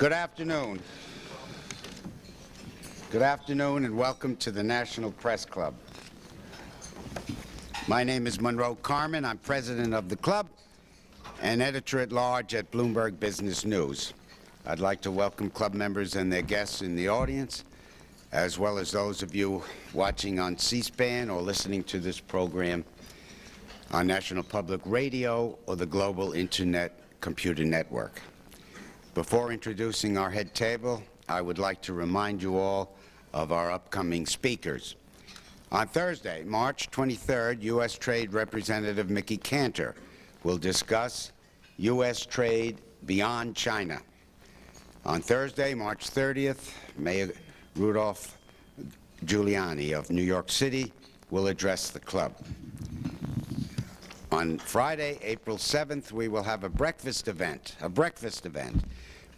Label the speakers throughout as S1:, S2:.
S1: Good afternoon. Good afternoon and welcome to the National Press Club. My name is Monroe Carmen. I'm president of the club and editor-at-large at Bloomberg Business News. I'd like to welcome club members and their guests in the audience, as well as those of you watching on C-SPAN or listening to this program on National Public Radio or the Global Internet Computer Network. Before introducing our head table, I would like to remind you all of our upcoming speakers. On Thursday, March 23rd, U.S. Trade Representative Mickey Cantor will discuss U.S. trade beyond China. On Thursday, March 30th, Mayor Rudolph Giuliani of New York City will address the club. On Friday, April 7th, we will have a breakfast event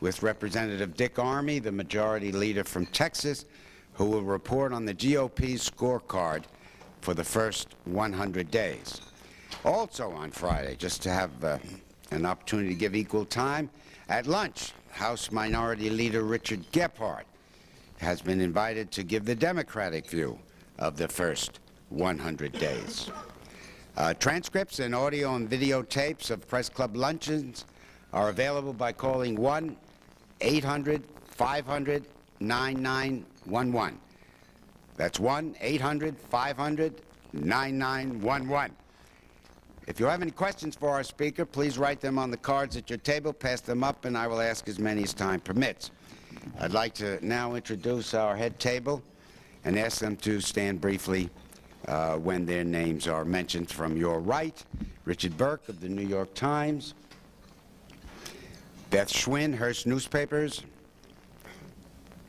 S1: with Representative Dick Armey, the majority leader from Texas, who will report on the GOP's scorecard for the first 100 days. Also on Friday, just to have an opportunity to give equal time, at lunch, House Minority Leader Richard Gephardt has been invited to give the Democratic view of the first 100 days. Transcripts and audio and videotapes of Press Club luncheons are available by calling 1-800-500-9911. That's 1-800-500-9911. If you have any questions for our speaker, please write them on the cards at your table, pass them up, and I will ask as many as time permits. I'd like to now introduce our head table and ask them to stand briefly when their names are mentioned. From your right, Richard Burke of the New York Times, Beth Schwinn, Hearst Newspapers,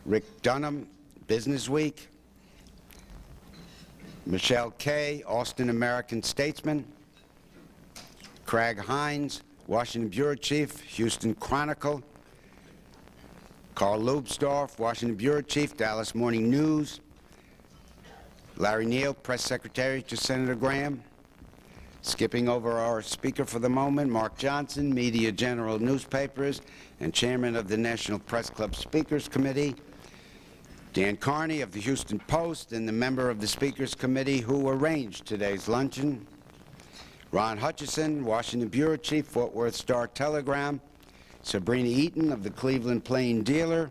S1: Rick Dunham, Business Week, Michelle Kay, Austin American Statesman, Craig Hines, Washington Bureau Chief, Houston Chronicle, Carl Lubsdorff, Washington Bureau Chief, Dallas Morning News, Larry Neal, Press Secretary to Senator Gramm. Skipping over our speaker for the moment, Mark Johnson, Media General Newspapers and Chairman of the National Press Club Speakers Committee, Dan Carney of the Houston Post and the member of the Speakers Committee who arranged today's luncheon, Ron Hutchison, Washington Bureau Chief, Fort Worth Star-Telegram, Sabrina Eaton of the Cleveland Plain Dealer,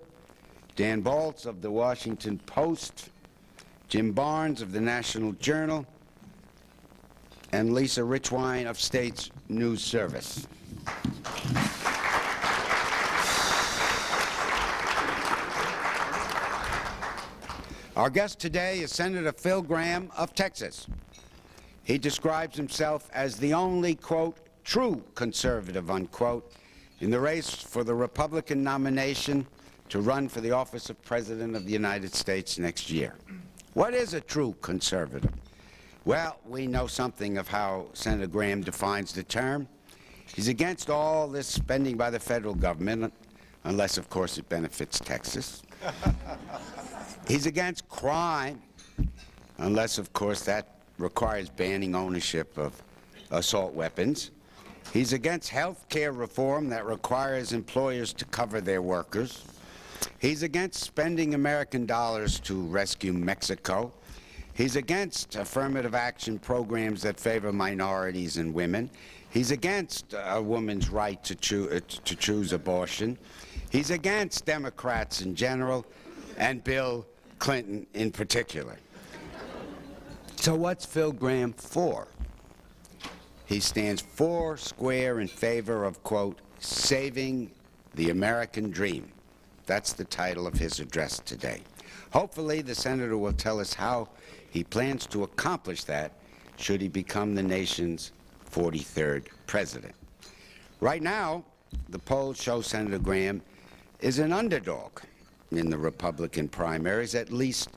S1: Dan Baltz of the Washington Post, Jim Barnes of the National Journal, and Lisa Richwine of States News Service. Our guest today is Senator Phil Gramm of Texas. He describes himself as the only, quote, true conservative, unquote, in the race for the Republican nomination to run for the office of President of the United States next year. What is a true conservative? Well, we know something of how Senator Gramm defines the term. He's against all this spending by the federal government, unless, of course, it benefits Texas. He's against crime, unless, of course, that requires banning ownership of assault weapons. He's against health care reform that requires employers to cover their workers. He's against spending American dollars to rescue Mexico. He's against affirmative action programs that favor minorities and women. He's against a woman's right to choose abortion. He's against Democrats in general and Bill Clinton in particular. So what's Phil Gramm for? He stands four square in favor of, quote, saving the American dream. That's the title of his address today. Hopefully, the senator will tell us how he plans to accomplish that should he become the nation's 43rd president. Right now, the polls show Senator Gramm is an underdog in the Republican primaries, at least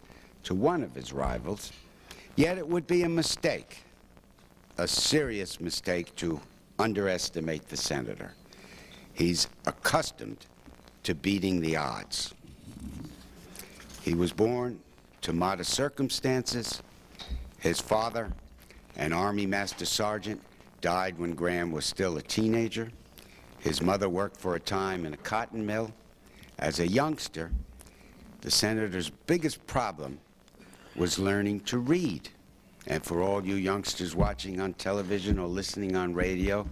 S1: to one of his rivals. Yet it would be a mistake, a serious mistake, to underestimate the senator. He's accustomed to beating the odds. He was born to modest circumstances. His father, an Army Master Sergeant, died when Gramm was still a teenager. His mother worked for a time in a cotton mill. As a youngster, the senator's biggest problem was learning to read. And for all you youngsters watching on television or listening on radio,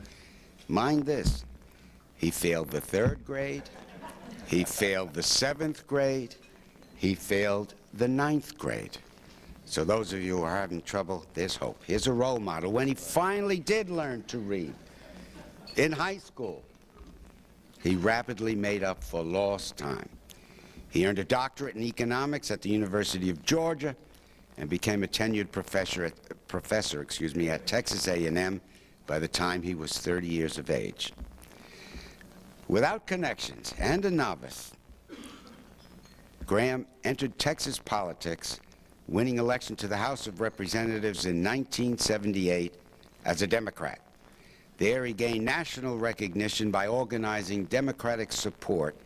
S1: mind this: he failed the 3rd grade, he failed the 7th grade, he failed the 9th grade. So those of you who are having trouble, there's hope. Here's a role model. When he finally did learn to read in high school, he rapidly made up for lost time. He earned a doctorate in economics at the University of Georgia and became a tenured professor at Texas A&M by the time he was 30 years of age. Without connections and a novice, Gramm entered Texas politics, winning election to the House of Representatives in 1978 as a Democrat. There he gained national recognition by organizing Democratic support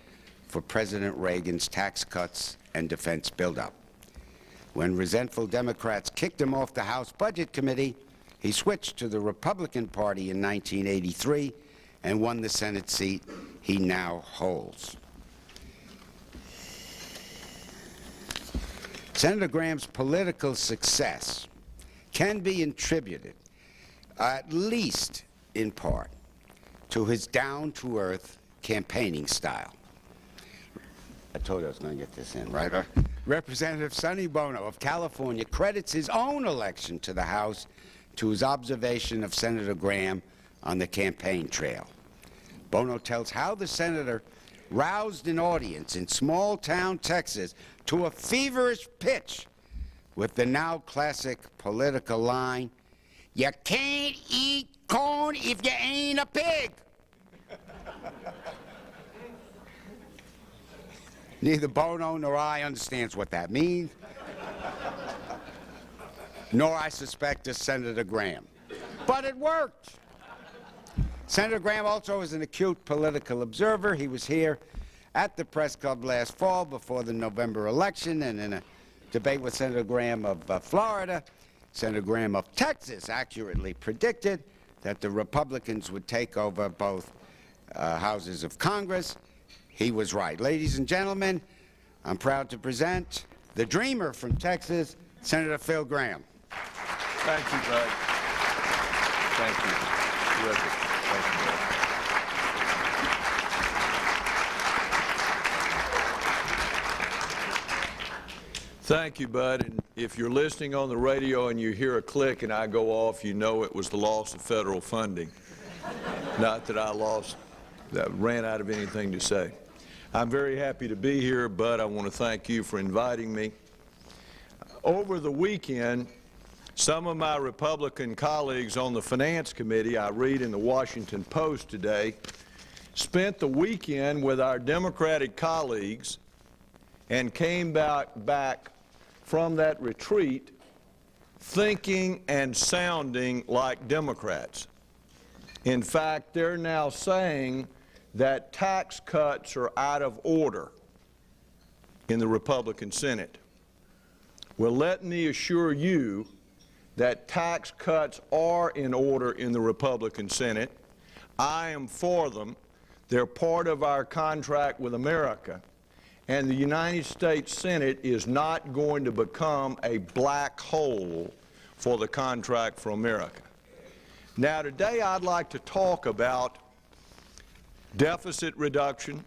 S1: for President Reagan's tax cuts and defense buildup. When resentful Democrats kicked him off the House Budget Committee, he switched to the Republican Party in 1983 and won the Senate seat he now holds. Senator Gramm's political success can be attributed, at least in part, to his down-to-earth campaigning style. I told you I was going to get this in, right? Representative Sonny Bono of California credits his own election to the House to his observation of Senator Gramm on the campaign trail. Bono tells how the senator roused an audience in small-town Texas to a feverish pitch with the now classic political line, "You can't eat corn if you ain't a pig." Neither Bono nor I understands what that means, nor I suspect does Senator Gramm. But it worked. Senator Gramm also is an acute political observer. He was here at the press club last fall before the November election, and in a debate with Senator Gramm of Florida, Senator Gramm of Texas accurately predicted that the Republicans would take over both houses of Congress. He was right. Ladies and gentlemen, I'm proud to present the dreamer from Texas, Senator Phil Gramm.
S2: Thank you, Bud. Thank you. Terrific. Thank you, Bud. Thank you, Bud. And if you're listening on the radio and you hear a click and I go off, you know it was the loss of federal funding. Not that I ran out of anything to say. I'm very happy to be here, Bud. I want to thank you for inviting me. Over the weekend, some of my Republican colleagues on the Finance Committee, I read in the Washington Post today, spent the weekend with our Democratic colleagues and came back from that retreat thinking and sounding like Democrats. In fact, they're now saying that tax cuts are out of order in the Republican Senate. Well, let me assure you that tax cuts are in order in the Republican Senate. I am for them. They're part of our contract with America. And the United States Senate is not going to become a black hole for the contract for America. Now, today I'd like to talk about deficit reduction.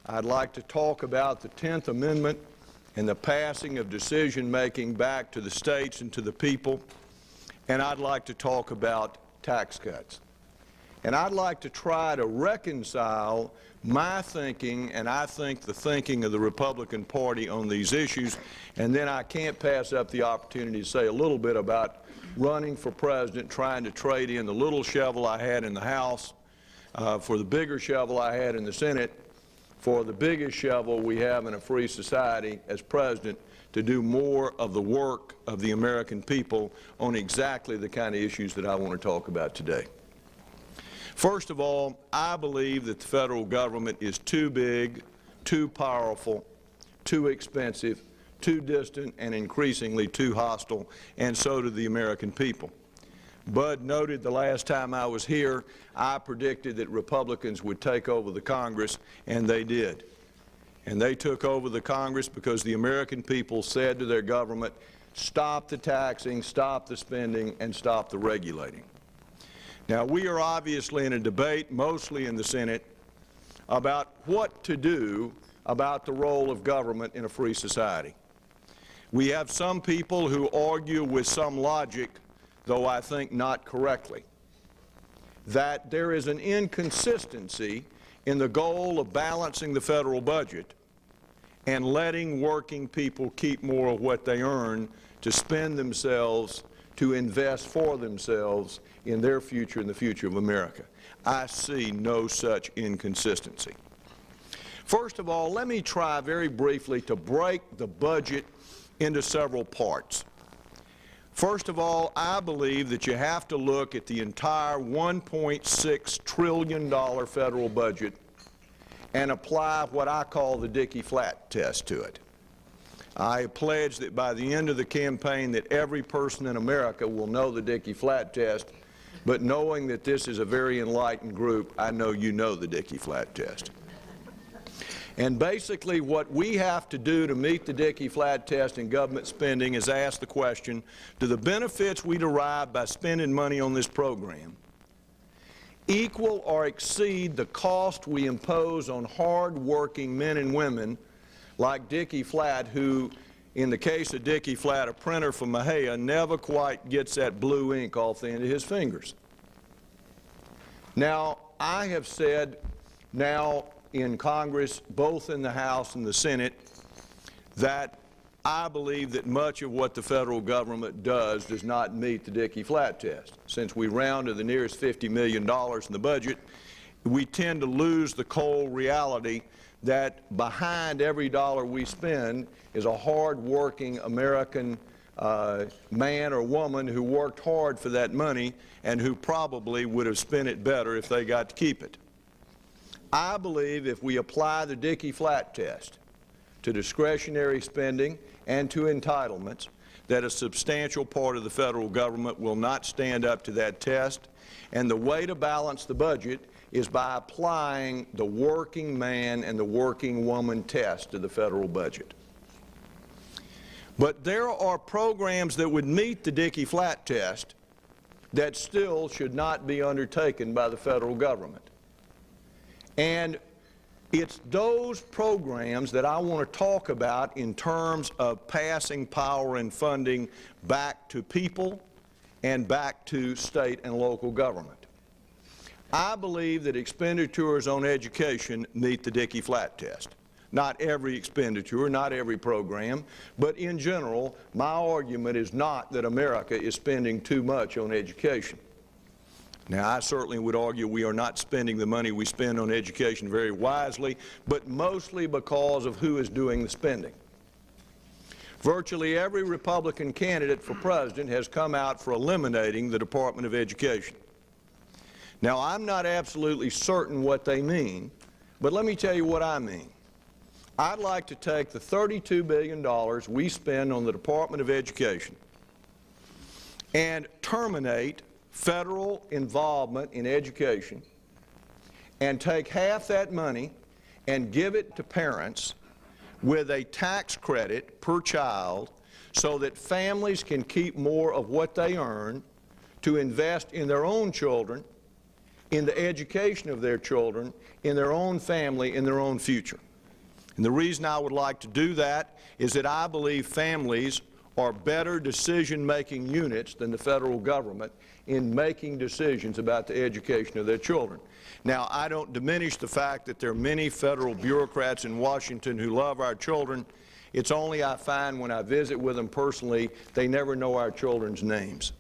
S2: I'd like to talk about the 10th Amendment and the passing of decision-making back to the states and to the people. And I'd like to talk about tax cuts. And I'd like to try to reconcile my thinking and I think the thinking of the Republican Party on these issues. And then I can't pass up the opportunity to say a little bit about running for president, trying to trade in the little shovel I had in the House for the bigger shovel I had in the Senate, for the biggest shovel we have in a free society as president, to do more of the work of the American people on exactly the kind of issues that I want to talk about today. First of all, I believe that the federal government is too big, too powerful, too expensive, too distant, and increasingly too hostile, and so do the American people. Bud noted the last time I was here, I predicted that Republicans would take over the Congress, and they did. And they took over the Congress because the American people said to their government, stop the taxing, stop the spending, and stop the regulating. Now, we are obviously in a debate, mostly in the Senate, about what to do about the role of government in a free society. We have some people who argue with some logic, though I think not correctly, that there is an inconsistency in the goal of balancing the federal budget and letting working people keep more of what they earn to spend themselves, to invest for themselves in their future and the future of America. I see no such inconsistency. First of all, let me try very briefly to break the budget into several parts. First of all, I believe that you have to look at the entire $1.6 trillion federal budget and apply what I call the Dickey-Flatt test to it. I pledge that by the end of the campaign that every person in America will know the Dickey-Flatt test, but knowing that this is a very enlightened group, I know you know the Dickey-Flatt test. And basically what we have to do to meet the Dickey-Flatt test in government spending is ask the question, do the benefits we derive by spending money on this program equal or exceed the cost we impose on hard-working men and women like Dickey-Flatt, who, in the case of Dickey-Flatt, a printer from Mahia, never quite gets that blue ink off the end of his fingers. Now, I have said now in Congress, both in the House and the Senate, that I believe that much of what the federal government does not meet the Dickey-Flatt test. Since we round to the nearest $50 million in the budget, we tend to lose the cold reality that behind every dollar we spend is a hard-working American man or woman who worked hard for that money and who probably would have spent it better if they got to keep it. I believe if we apply the Dickey-Flatt test to discretionary spending and to entitlements, that a substantial part of the federal government will not stand up to that test, and the way to balance the budget is by applying the working man and the working woman test to the federal budget. But there are programs that would meet the Dickey-Flatt test that still should not be undertaken by the federal government. And it's those programs that I want to talk about in terms of passing power and funding back to people and back to state and local government. I believe that expenditures on education meet the Dickey-Flatt test. Not every expenditure, not every program, but in general, my argument is not that America is spending too much on education. Now, I certainly would argue we are not spending the money we spend on education very wisely, but mostly because of who is doing the spending. Virtually every Republican candidate for president has come out for eliminating the Department of Education. Now, I'm not absolutely certain what they mean, but let me tell you what I mean. I'd like to take the $32 billion we spend on the Department of Education and terminate federal involvement in education and take half that money and give it to parents with a tax credit per child so that families can keep more of what they earn to invest in their own children, in the education of their children, in their own family, in their own future. And the reason I would like to do that is that I believe families are better decision-making units than the federal government in making decisions about the education of their children. Now, I don't diminish the fact that there are many federal bureaucrats in Washington who love our children. It's only I find when I visit with them personally, they never know our children's names.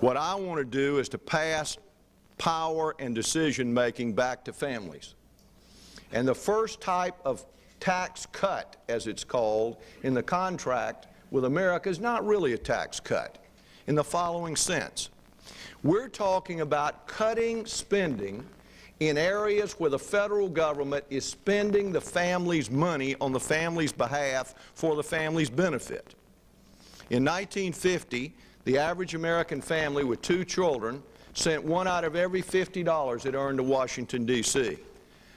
S2: What I want to do is to pass power and decision-making back to families. And the first type of tax cut, as it's called, in the contract with America is not really a tax cut in the following sense. We're talking about cutting spending in areas where the federal government is spending the family's money on the family's behalf for the family's benefit. In 1950, the average American family with 2 children sent 1 out of every $50 it earned to Washington, D.C.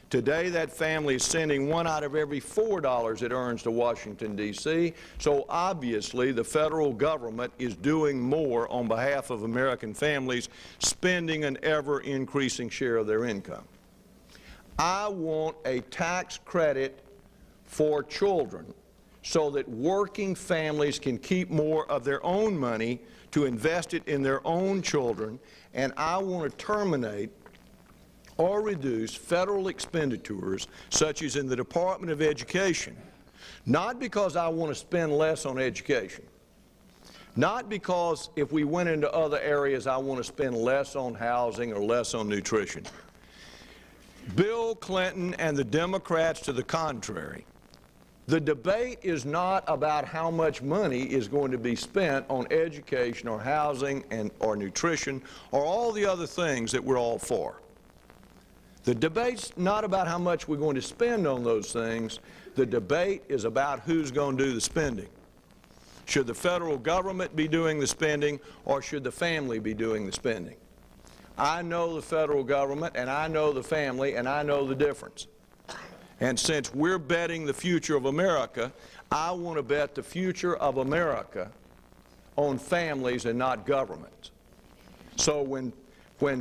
S2: Today, that family is sending $1 out of every $4 it earns to Washington, D.C. So obviously, the federal government is doing more on behalf of American families, spending an ever-increasing share of their income. I want a tax credit for children so that working families can keep more of their own money to invest it in their own children, and I want to terminate or reduce federal expenditures, such as in the Department of Education, not because I want to spend less on education, not because if we went into other areas I want to spend less on housing or less on nutrition. Bill Clinton and the Democrats to the contrary. The debate is not about how much money is going to be spent on education or housing or nutrition or all the other things that we're all for. The debate's not about how much we're going to spend on those things. The debate is about who's going to do the spending. Should the federal government be doing the spending, or should the family be doing the spending? I know the federal government, and I know the family, and I know the difference. And since we're betting the future of America, I want to bet the future of America on families and not governments. So when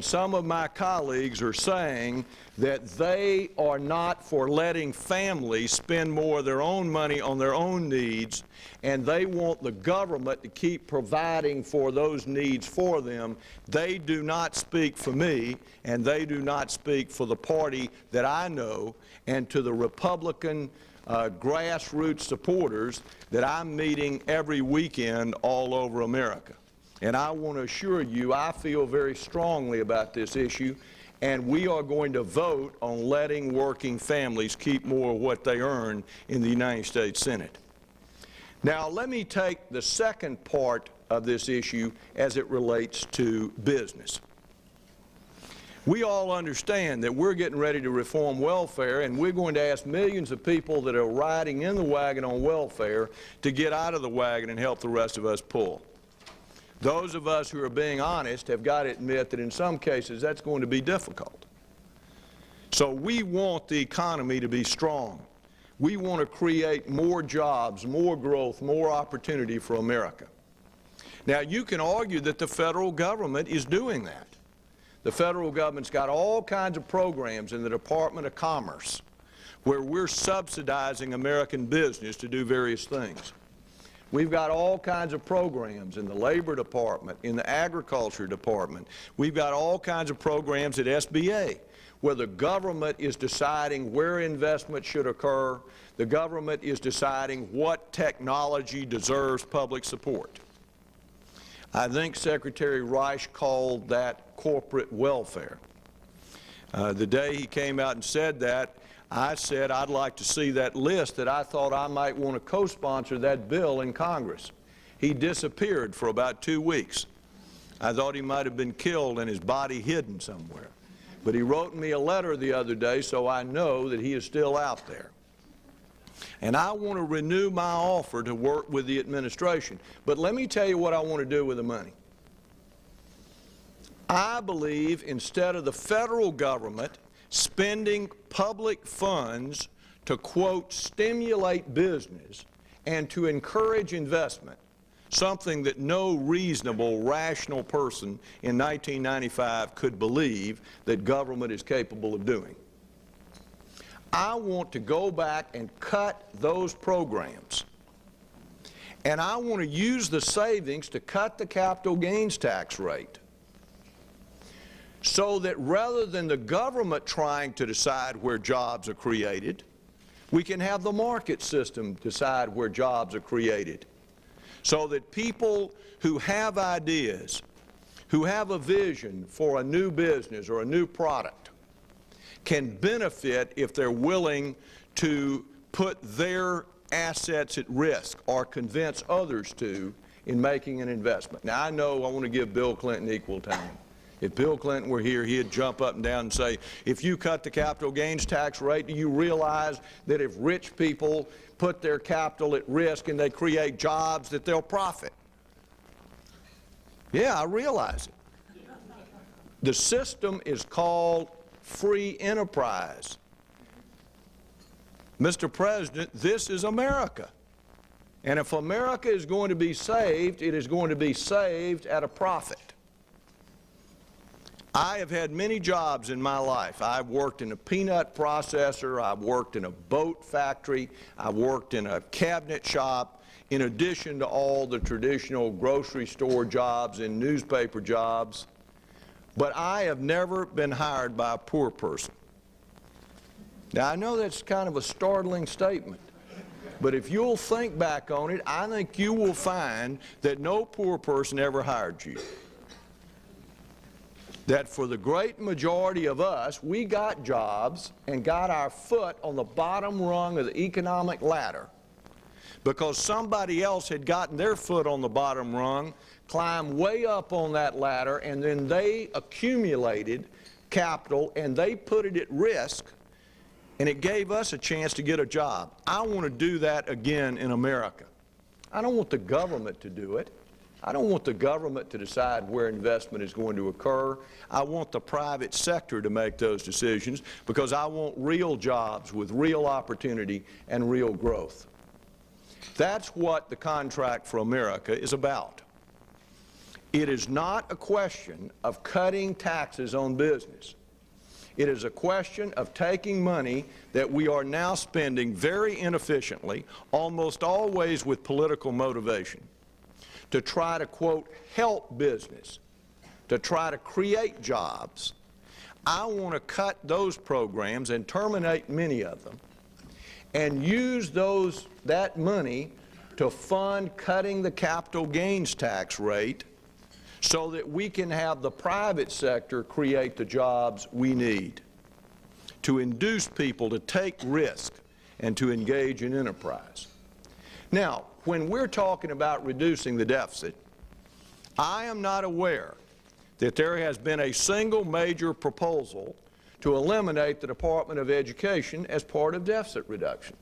S2: some of my colleagues are saying that they are not for letting families spend more of their own money on their own needs, and they want the government to keep providing for those needs for them, they do not speak for me, and they do not speak for the party that I know, and to the Republican grassroots supporters that I'm meeting every weekend all over America. And I want to assure you, I feel very strongly about this issue, and we are going to vote on letting working families keep more of what they earn in the United States Senate. Now, let me take the second part of this issue as it relates to business. We all understand that we're getting ready to reform welfare, and we're going to ask millions of people that are riding in the wagon on welfare to get out of the wagon and help the rest of us pull. Those of us who are being honest have got to admit that in some cases that's going to be difficult. So we want the economy to be strong. We want to create more jobs, more growth, more opportunity for America. Now, you can argue that the federal government is doing that. The federal government's got all kinds of programs in the Department of Commerce where we're subsidizing American business to do various things. We've got all kinds of programs in the Labor Department, in the Agriculture Department. We've got all kinds of programs at SBA where the government is deciding where investment should occur. The government is deciding what technology deserves public support. I think Secretary Rice called that corporate welfare. The day he came out and said that, I said I'd like to see that list, that I thought I might want to co-sponsor that bill in Congress. He disappeared for about 2 weeks. I thought he might have been killed and his body hidden somewhere. But he wrote me a letter the other day, so I know that he is still out there. And I want to renew my offer to work with the administration. But let me tell you what I want to do with the money. I believe instead of the federal government spending public funds to, quote, stimulate business and to encourage investment, something that no reasonable, rational person in 1995 could believe that government is capable of doing. I want to go back and cut those programs. And I want to use the savings to cut the capital gains tax rate, so that rather than the government trying to decide where jobs are created, we can have the market system decide where jobs are created, so that people who have ideas, who have a vision for a new business or a new product, can benefit if they're willing to put their assets at risk or convince others to in making an investment. Now, I know I want to give Bill Clinton equal time. If Bill Clinton were here, he'd jump up and down and say, if you cut the capital gains tax rate, do you realize that if rich people put their capital at risk and they create jobs, that they'll profit? Yeah, I realize it. The system is called free enterprise. Mr. President, this is America. And if America is going to be saved, it is going to be saved at a profit. I have had many jobs in my life. I've worked in a peanut processor, I've worked in a boat factory, I've worked in a cabinet shop, in addition to all the traditional grocery store jobs and newspaper jobs. But I have never been hired by a poor person. Now, I know that's kind of a startling statement, but if you'll think back on it, I think you will find that no poor person ever hired you. That for the great majority of us, we got jobs and got our foot on the bottom rung of the economic ladder because somebody else had gotten their foot on the bottom rung, climbed way up on that ladder, and then they accumulated capital and they put it at risk, and it gave us a chance to get a job. I want to do that again in America. I don't want the government to do it. I don't want the government to decide where investment is going to occur. I want the private sector to make those decisions because I want real jobs with real opportunity and real growth. That's what the Contract for America is about. It is not a question of cutting taxes on business. It is a question of taking money that we are now spending very inefficiently, almost always with political motivation, to try to, quote, help business, to try to create jobs. I want to cut those programs and terminate many of them and use that money to fund cutting the capital gains tax rate so that we can have the private sector create the jobs we need to induce people to take risk and to engage in enterprise. Now, when we're talking about reducing the deficit, I am not aware that there has been a single major proposal to eliminate the Department of Education as part of deficit reduction.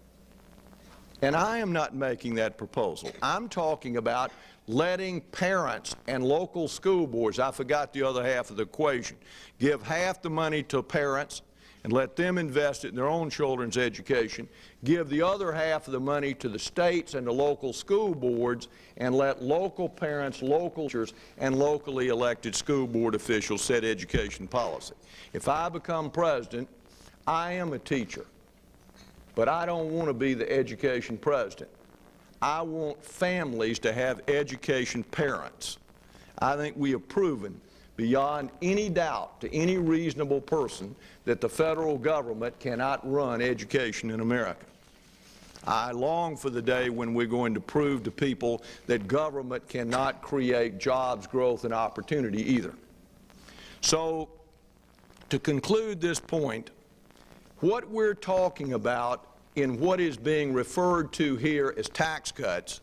S2: And I am not making that proposal. I'm talking about letting parents and local school boards, I forgot the other half of the equation, give half the money to parents and let them invest it in their own children's education, give the other half of the money to the states and the local school boards, and let local parents, local teachers, and locally elected school board officials set education policy. If I become president, I am a teacher, but I don't want to be the education president. I want families to have education parents. I think we have proven beyond any doubt to any reasonable person that the federal government cannot run education in America. I long for the day when we're going to prove to people that government cannot create jobs, growth, and opportunity either. So, to conclude this point, what we're talking about in what is being referred to here as tax cuts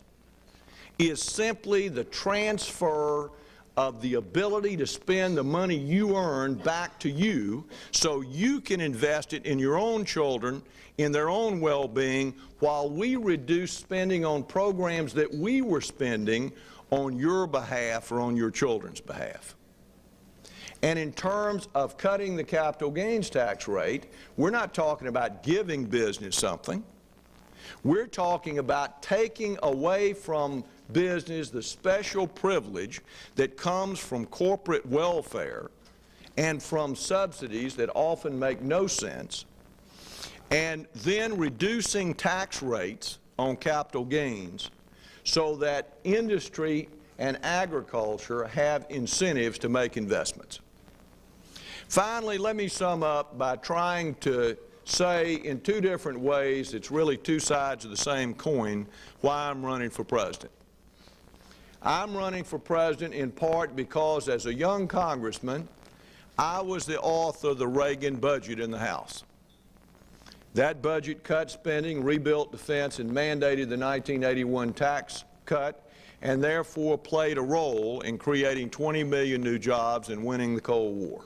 S2: is simply the transfer of the ability to spend the money you earn back to you so you can invest it in your own children, in their own well-being, while we reduce spending on programs that we were spending on your behalf or on your children's behalf. And in terms of cutting the capital gains tax rate, we're not talking about giving business something. We're talking about taking away from business the special privilege that comes from corporate welfare and from subsidies that often make no sense, and then reducing tax rates on capital gains so that industry and agriculture have incentives to make investments. Finally, let me sum up by trying to say in two different ways, it's really two sides of the same coin, why I'm running for president. I'm running for president in part because as a young congressman, I was the author of the Reagan budget in the House. That budget cut spending, rebuilt defense, and mandated the 1981 tax cut, and therefore played a role in creating 20 million new jobs and winning the Cold War.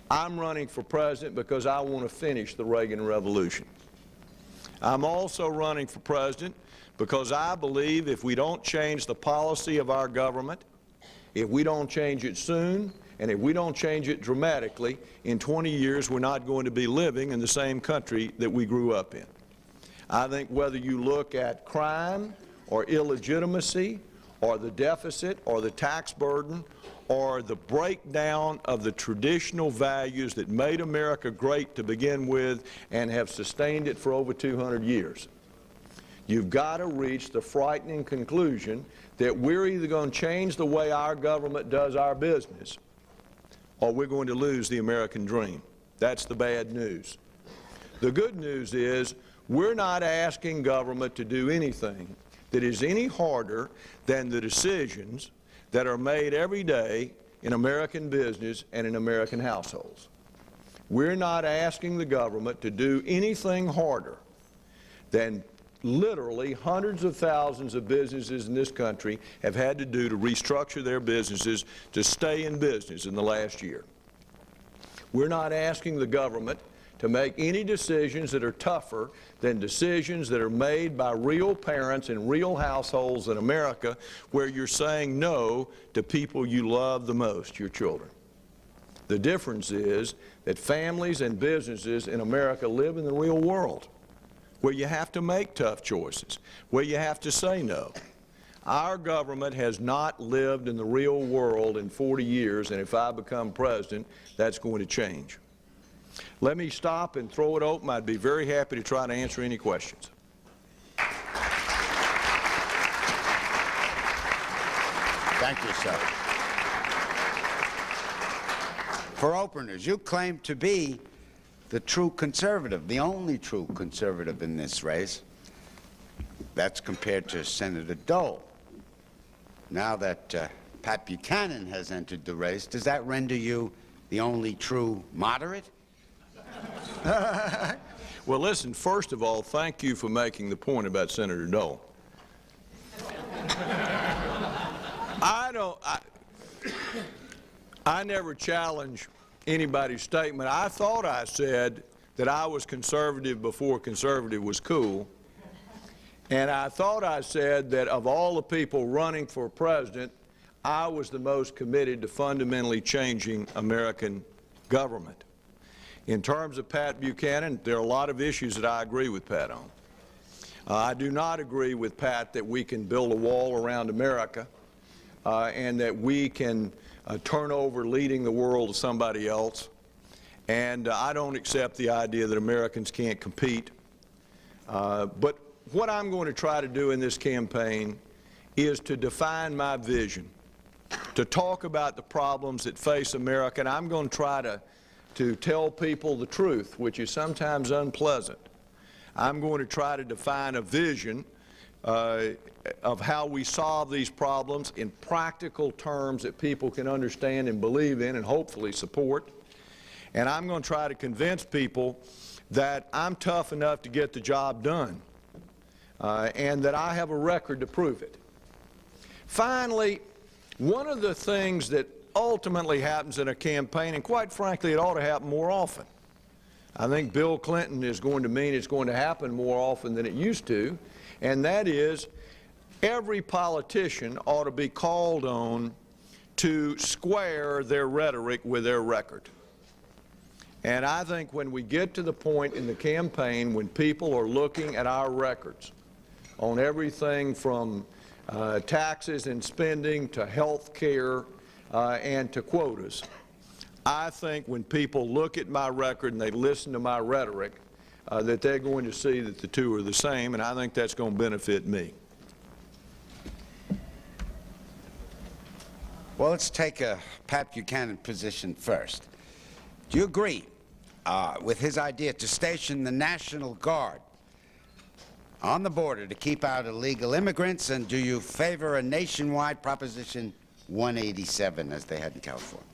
S2: I'm running for president because I want to finish the Reagan Revolution. I'm also running for president because I believe if we don't change the policy of our government, if we don't change it soon, And if we don't change it dramatically, in 20 years we're not going to be living in the same country that we grew up in. I think whether you look at crime or illegitimacy or the deficit or the tax burden or the breakdown of the traditional values that made America great to begin with and have sustained it for over 200 years, you've got to reach the frightening conclusion that we're either going to change the way our government does our business or we're going to lose the American dream. That's the bad news. The good news is we're not asking government to do anything that is any harder than the decisions that are made every day in American business and in American households. We're not asking the government to do anything harder than literally hundreds of thousands of businesses in this country have had to do to restructure their businesses to stay in business in the last year. We're not asking the government to make any decisions that are tougher than decisions that are made by real parents in real households in America where you're saying no to people you love the most, your children. The difference is that families and businesses in America live in the real world where you have to make tough choices, where you have to say no. Our government has not lived in the real world in 40 years, and if I become president, that's going to change. Let me stop and throw it open. I'd be very happy to try to answer any questions.
S1: Thank you, sir. For openers, you claim to be the true conservative, the only true conservative in this race. That's compared to Senator Dole. Now that Pat Buchanan has entered the race, does that render you the only true moderate?
S2: Well, listen, first of all, thank you for making the point about Senator Dole. I never challenge anybody's statement. I thought I said that I was conservative before conservative was cool. And I thought I said that of all the people running for president, I was the most committed to fundamentally changing American government. In terms of Pat Buchanan, there are a lot of issues that I agree with Pat on. I do not agree with Pat that we can build a wall around America and that we can turn over leading the world to somebody else. And I don't accept the idea that Americans can't compete. But what I'm going to try to do in this campaign is to define my vision, to talk about the problems that face America, and I'm going to try to tell people the truth, which is sometimes unpleasant. I'm going to try to define a vision of how we solve these problems in practical terms that people can understand and believe in and hopefully support. And I'm going to try to convince people that I'm tough enough to get the job done and that I have a record to prove it. Finally, one of the things that ultimately happens in a campaign, and quite frankly it ought to happen more often. I think Bill Clinton is going to mean it's going to happen more often than it used to, and that is every politician ought to be called on to square their rhetoric with their record. And I think when we get to the point in the campaign when people are looking at our records on everything from taxes and spending to health care and to quotas, I think when people look at my record and they listen to my rhetoric, that they're going to see that the two are the same, and I think that's going to benefit me.
S1: Well, let's take a Pat Buchanan position first. Do you agree with his idea to station the National Guard on the border to keep out illegal immigrants, and do you favor a nationwide Proposition 187 as they had in California?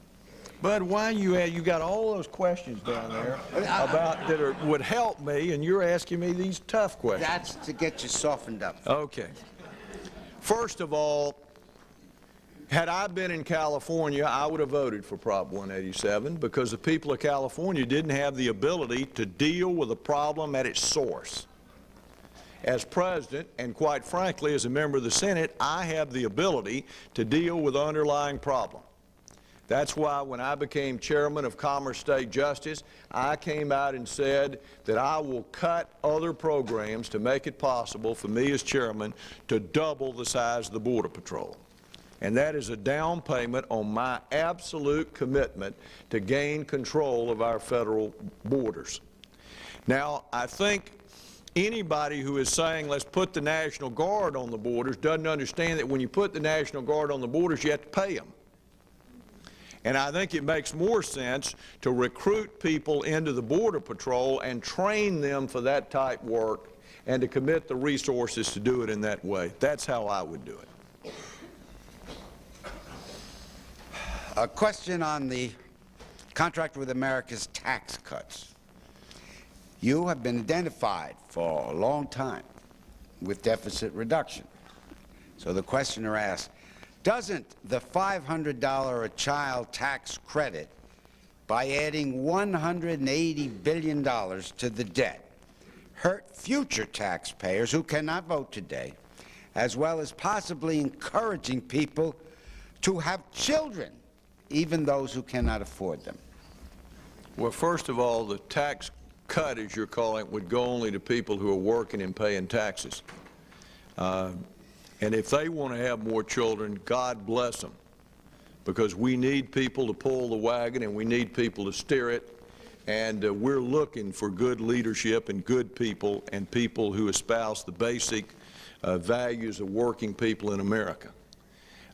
S2: But why you got all those questions down there about that would help me, and you're asking me these tough questions.
S1: That's to get you softened up.
S2: Okay. First of all, had I been in California, I would have voted for Prop 187 because the people of California didn't have the ability to deal with a problem at its source. As president, and quite frankly, as a member of the Senate, I have the ability to deal with the underlying problem. That's why when I became chairman of Commerce State Justice, I came out and said that I will cut other programs to make it possible for me as chairman to double the size of the Border Patrol. And that is a down payment on my absolute commitment to gain control of our federal borders. Now, I think anybody who is saying let's put the National Guard on the borders doesn't understand that when you put the National Guard on the borders, you have to pay them. And I think it makes more sense to recruit people into the Border Patrol and train them for that type work and to commit the resources to do it in that way. That's how I would do it.
S1: A question on the contract with America's tax cuts. You have been identified for a long time with deficit reduction. So the questioner asks, doesn't the $500 a child tax credit, by adding $180 billion to the debt, hurt future taxpayers who cannot vote today, as well as possibly encouraging people to have children, even those who cannot afford them?
S2: Well, first of all, the tax cut, as you're calling it, would go only to people who are working and paying taxes. And if they want to have more children, God bless them, because we need people to pull the wagon and we need people to steer it, and we're looking for good leadership and good people and people who espouse the basic values of working people in America.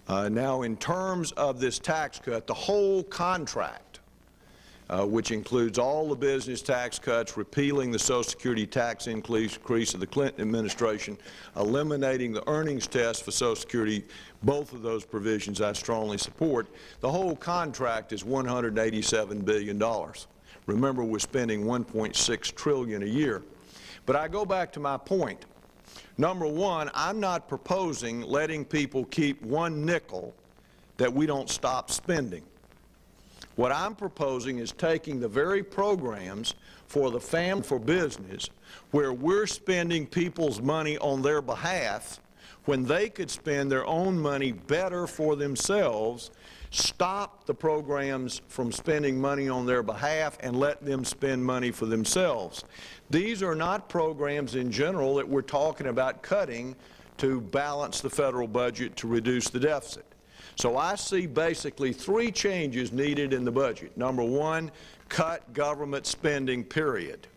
S2: Now, in terms of this tax cut, the whole contract, which includes all the business tax cuts, repealing the Social Security tax increase of the Clinton administration, eliminating the earnings test for Social Security, both of those provisions I strongly support. The whole contract is $187 billion. Remember, we're spending $1.6 trillion a year. But I go back to my point. Number one, I'm not proposing letting people keep one nickel that we don't stop spending. What I'm proposing is taking the very programs for the family, for business, where we're spending people's money on their behalf when they could spend their own money better for themselves, stop the programs from spending money on their behalf and let them spend money for themselves. These are not programs in general that we're talking about cutting to balance the federal budget to reduce the deficit. So I see basically three changes needed in the budget. Number one, cut government spending, period.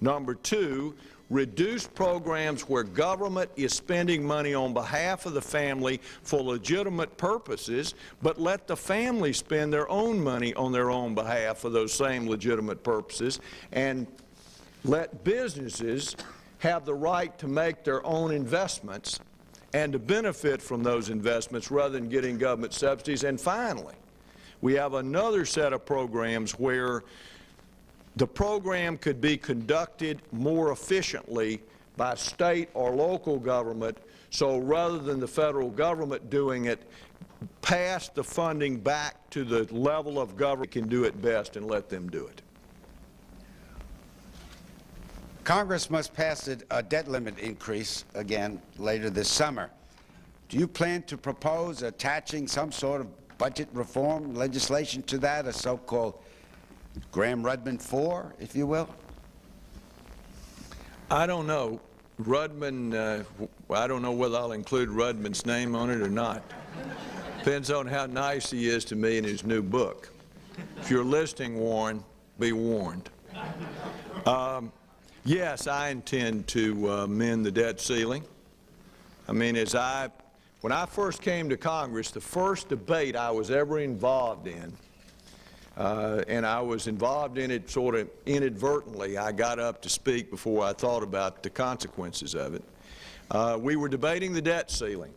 S2: Number two, reduce programs where government is spending money on behalf of the family for legitimate purposes, but let the family spend their own money on their own behalf for those same legitimate purposes, and let businesses have the right to make their own investments and to benefit from those investments rather than getting government subsidies. And finally, we have another set of programs where the program could be conducted more efficiently by state or local government, so rather than the federal government doing it, pass the funding back to the level of government that can do it best and let them do it.
S1: Congress must pass a debt limit increase again later this summer. Do you plan to propose attaching some sort of budget reform legislation to that, a so-called Gramm-Rudman 4, if you will?
S2: I don't know. Rudman, I don't know whether I'll include Rudman's name on it or not. Depends on how nice he is to me in his new book. If you're listening, Warren, be warned. Yes, I intend to mend the debt ceiling. I mean, when I first came to Congress, the first debate I was ever involved in, and I was involved in it sort of inadvertently. I got up to speak before I thought about the consequences of it. We were debating the debt ceiling,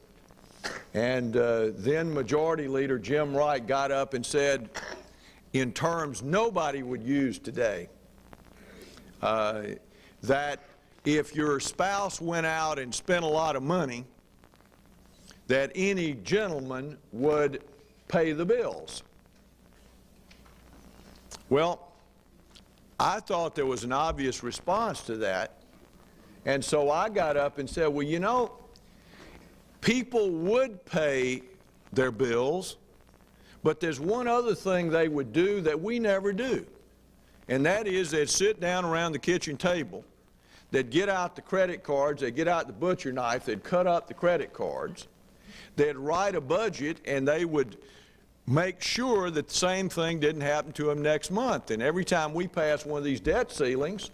S2: and then Majority Leader Jim Wright got up and said, in terms nobody would use today, that if your spouse went out and spent a lot of money, that any gentleman would pay the bills. Well, I thought there was an obvious response to that, and so I got up and said, well, you know, people would pay their bills, But there's one other thing they would do that we never do, and that is they'd sit down around the kitchen table, they'd get out the credit cards, they'd get out the butcher knife, they'd cut up the credit cards, they'd write a budget, and they would make sure that the same thing didn't happen to them next month. And every time we pass one of these debt ceilings,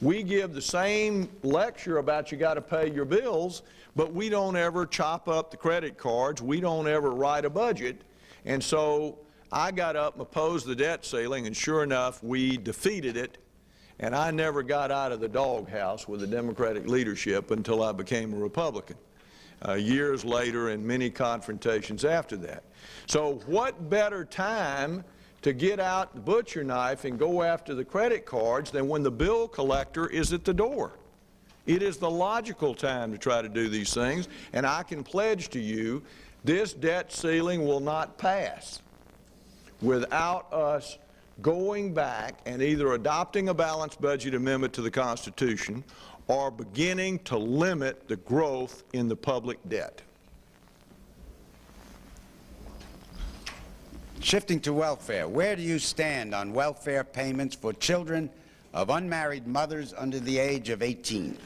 S2: we give the same lecture about you got to pay your bills, but we don't ever chop up the credit cards, we don't ever write a budget. And so I got up and opposed the debt ceiling, and sure enough, we defeated it, and I never got out of the doghouse with the Democratic leadership until I became a Republican. Years later and many confrontations after that. So what better time to get out the butcher knife and go after the credit cards than when the bill collector is at the door? It is the logical time to try to do these things, and I can pledge to you this debt ceiling will not pass without us going back and either adopting a balanced budget amendment to the Constitution or beginning to limit the growth in the public debt.
S1: Shifting to welfare, where do you stand on welfare payments for children of unmarried mothers under the age of 18?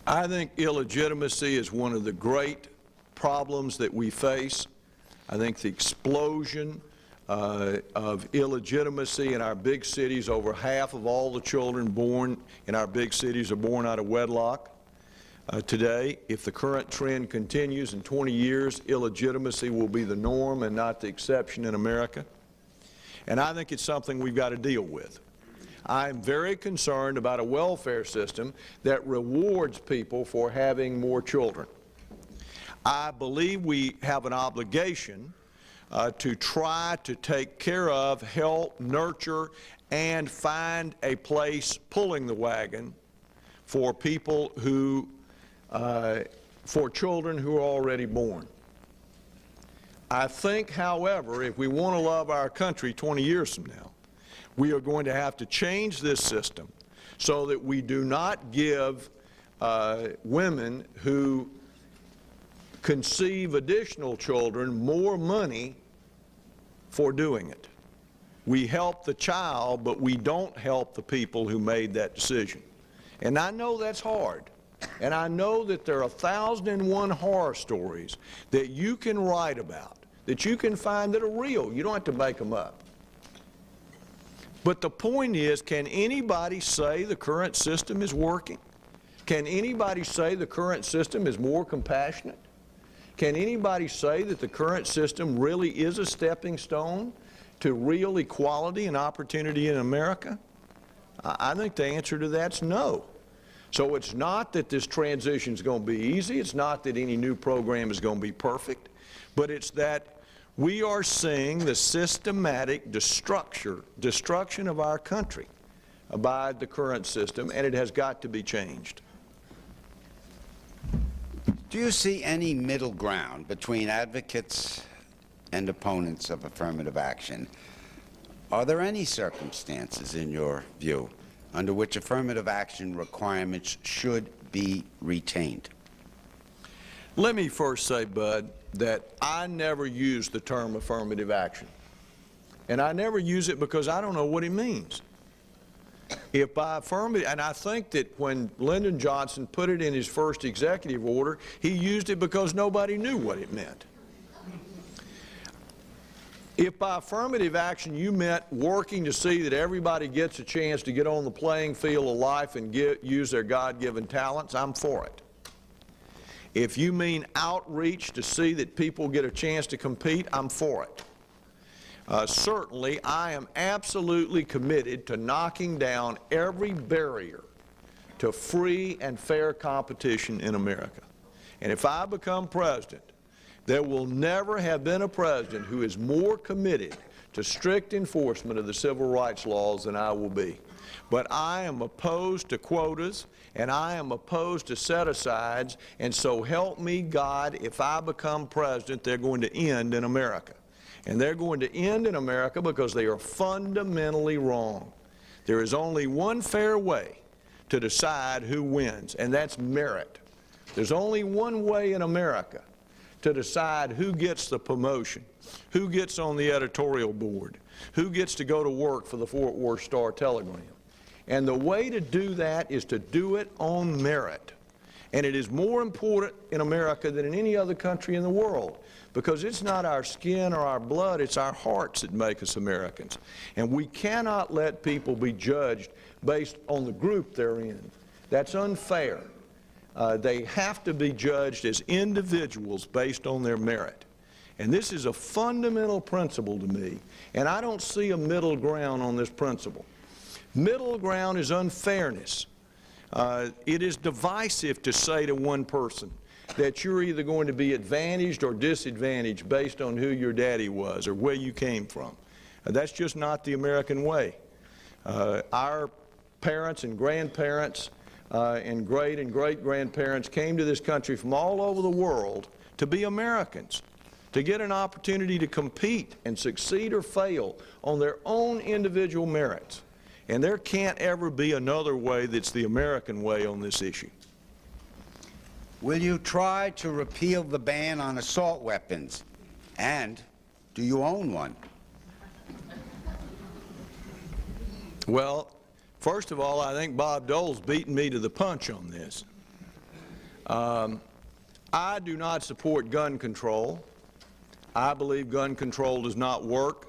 S2: I think illegitimacy is one of the great problems that we face. I think the explosion of illegitimacy in our big cities, over half of all the children born in our big cities are born out of wedlock. Today, if the current trend continues in 20 years, illegitimacy will be the norm and not the exception in America. And I think it's something we've got to deal with. I'm very concerned about a welfare system that rewards people for having more children. I believe we have an obligation to try to take care of, help, nurture, and find a place pulling the wagon for people who, for children who are already born. I think, however, if we want to love our country 20 years from now, we are going to have to change this system so that we do not give women who conceive additional children more money for doing it. We help the child, but we don't help the people who made that decision. And I know that's hard. And I know that there are 1,001 horror stories that you can write about, that you can find that are real. You don't have to make them up. But the point is, can anybody say the current system is working? Can anybody say the current system is more compassionate? Can anybody say that the current system really is a stepping stone to real equality and opportunity in America? I think the answer to that's no. So it's not that this transition is going to be easy. It's not that any new program is going to be perfect. But it's that we are seeing the systematic destruction of our country by the current system, and it has got to be changed.
S1: Do you see any middle ground between advocates and opponents of affirmative action? Are there any circumstances, in your view, under which affirmative action requirements should be retained?
S2: Let me first say, Bud, that I never use the term affirmative action. And I never use it because I don't know what it means. If by affirmative, and I think that when Lyndon Johnson put it in his first executive order, he used it because nobody knew what it meant. If by affirmative action you meant working to see that everybody gets a chance to get on the playing field of life and use their God-given talents, I'm for it. If you mean outreach to see that people get a chance to compete, I'm for it. Certainly, I am absolutely committed to knocking down every barrier to free and fair competition in America. And if I become president, there will never have been a president who is more committed to strict enforcement of the civil rights laws than I will be. But I am opposed to quotas, and I am opposed to set-asides, and so help me God, if I become president, they're going to end in America. And they're going to end in America because they are fundamentally wrong. There is only one fair way to decide who wins, and that's merit. There's only one way in America to decide who gets the promotion, who gets on the editorial board, who gets to go to work for the Fort Worth Star-Telegram. And the way to do that is to do it on merit. And it is more important in America than in any other country in the world, because it's not our skin or our blood, it's our hearts that make us Americans. And we cannot let people be judged based on the group they're in. That's unfair. They have to be judged as individuals based on their merit. And this is a fundamental principle to me, and I don't see a middle ground on this principle. Middle ground is unfairness. It is divisive to say to one person that you're either going to be advantaged or disadvantaged based on who your daddy was or where you came from. That's just not the American way. Our parents and grandparents and great-grandparents came to this country from all over the world to be Americans, to get an opportunity to compete and succeed or fail on their own individual merits. And there can't ever be another way that's the American way on this issue.
S1: Will you try to repeal the ban on assault weapons? And do you own one?
S2: Well, first of all, I think Bob Dole's beaten me to the punch on this. I do not support gun control. I believe gun control does not work,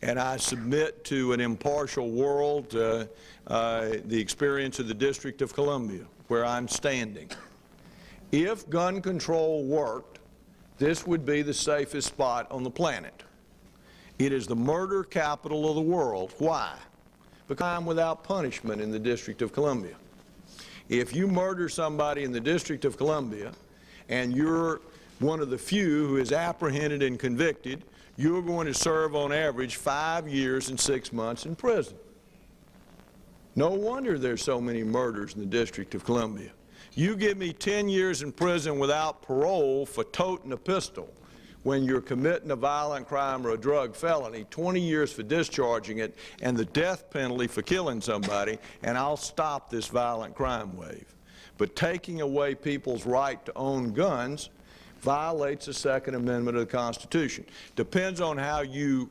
S2: and I submit to an impartial world the experience of the District of Columbia, where I'm standing. If gun control worked, this would be the safest spot on the planet. It is the murder capital of the world. Why? Because I'm without punishment in the District of Columbia. If you murder somebody in the District of Columbia and you're one of the few who is apprehended and convicted, you're going to serve on average 5 years and 6 months in prison. No wonder there's so many murders in the District of Columbia. You give me 10 years in prison without parole for toting a pistol when you're committing a violent crime or a drug felony, 20 years for discharging it, and the death penalty for killing somebody, and I'll stop this violent crime wave. But taking away people's right to own guns violates the Second Amendment of the Constitution. Depends on how you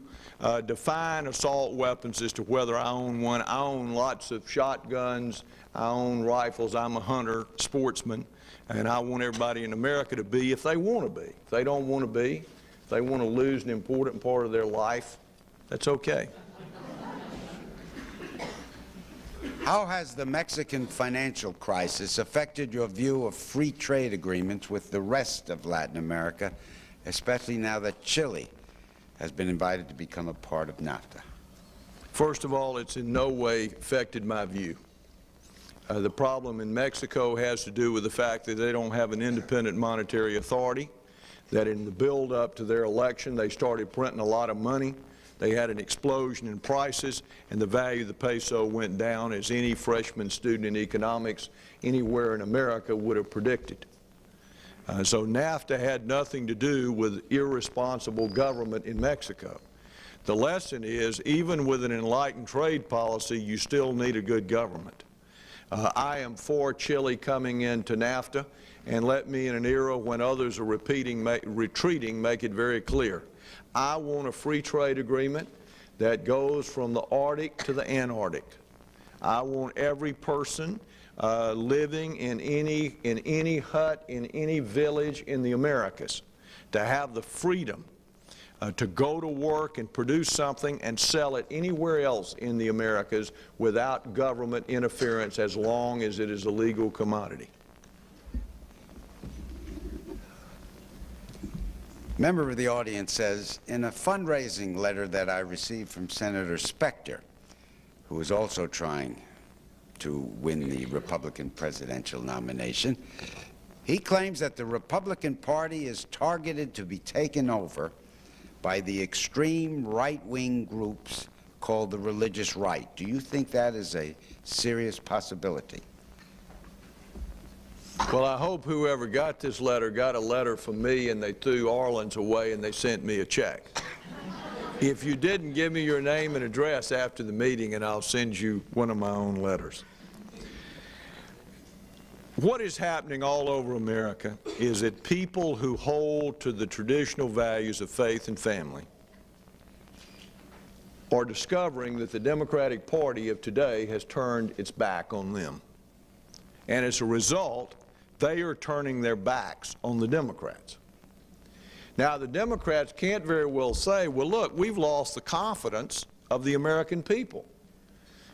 S2: define assault weapons as to whether I own one. I own lots of shotguns. I own rifles. I'm a hunter, sportsman, and I want everybody in America to be if they want to be. If they don't want to be, if they want to lose an important part of their life, that's okay.
S1: How has the Mexican financial crisis affected your view of free trade agreements with the rest of Latin America, especially now that Chile has been invited to become a part of NAFTA?
S2: First of all, it's in no way affected my view. The problem in Mexico has to do with the fact that they don't have an independent monetary authority, that in the build-up to their election they started printing a lot of money. They had an explosion in prices, and the value of the peso went down, as any freshman student in economics anywhere in America would have predicted. So NAFTA had nothing to do with irresponsible government in Mexico. The lesson is, even with an enlightened trade policy, you still need a good government. I am for Chile coming into NAFTA, and let me, in an era when others are retreating, make it very clear. I want a free trade agreement that goes from the Arctic to the Antarctic. I want every person living in any hut, in any village in the Americas to have the freedom to go to work and produce something and sell it anywhere else in the Americas without government interference, as long as it is a legal commodity.
S1: A member of the audience says, in a fundraising letter that I received from Senator Specter, who is also trying to win the Republican presidential nomination, he claims that the Republican Party is targeted to be taken over by the extreme right-wing groups called the religious right. Do you think that is a serious possibility?
S2: Well, I hope whoever got this letter got a letter from me and they threw Orleans away and they sent me a check. If you didn't, give me your name and address after the meeting and I'll send you one of my own letters. What is happening all over America is that people who hold to the traditional values of faith and family are discovering that the Democratic Party of today has turned its back on them. And as a result, they are turning their backs on the Democrats. Now, the Democrats can't very well say, well, look, we've lost the confidence of the American people,